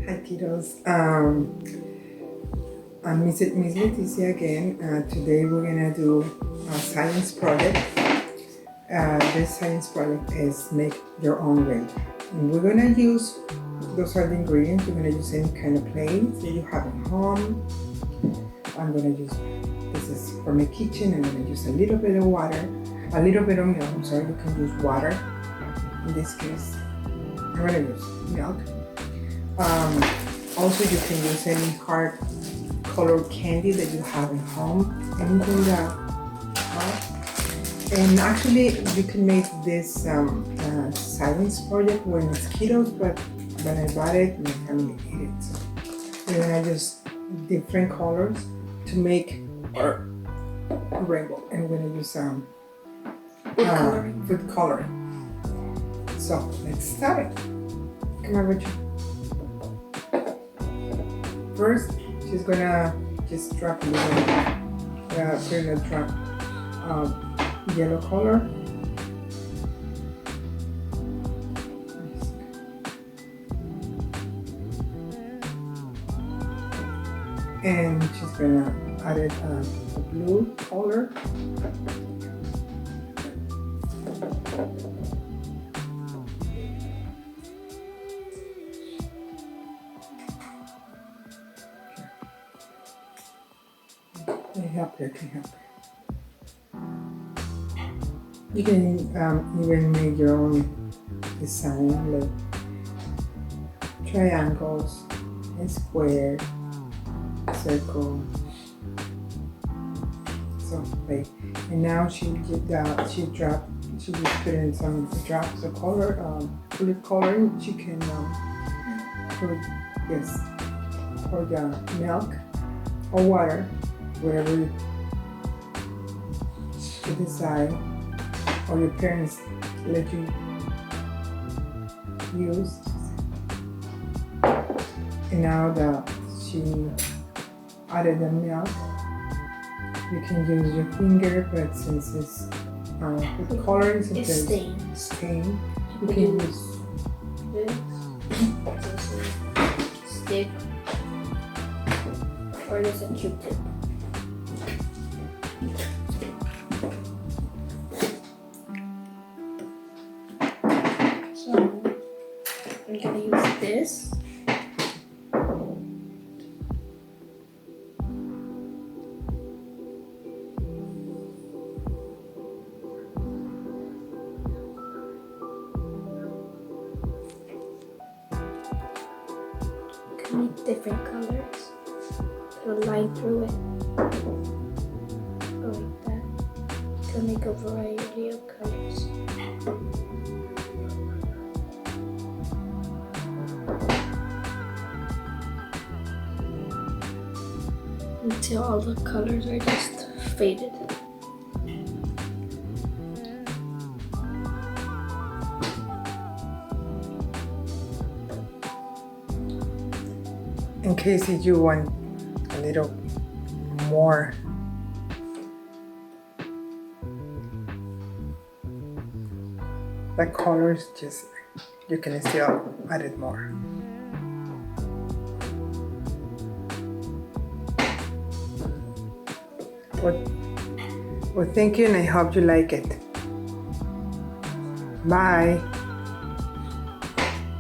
Hi kiddos, I'm Miss Leticia again. Today we're gonna do a science project. This science project is make your own ring. And we're gonna use, those are the ingredients, we're gonna use any kind of plate that you have at home. I'm gonna use, this is for my kitchen, I'm gonna use a little bit of water, a little bit of milk, I'm sorry, you can use water. In this case, I'm gonna use milk. Also, you can use any hard colored candy that you have at home, anything that, and actually you can make this science project with skittles, but when I bought it, my family ate it. So we're gonna use different colors to make our rainbow, and we're gonna use food coloring. So let's start it. Come on, Richard. First, she's gonna just drop a little, put in a drop yellow color. And she's gonna add it a blue color. I can help you. You can even make your own design, like triangles, and square, circle. So like, and now she just put in some drops of color, food coloring. She can put pour the milk or water, whatever you decide, or your parents let you use. And now that she added the milk, you can use your finger, but since it's with coloring, since it's stain, you can use this stick, or just a Q-tip. So I'm gonna use this. Need different colors. Put a line through it. Go like that. To make a variety of colors. Until all the colors are just faded. in case you want a little more. The colors, just you can still add it more. Well, thank you, and I hope you like it. Bye.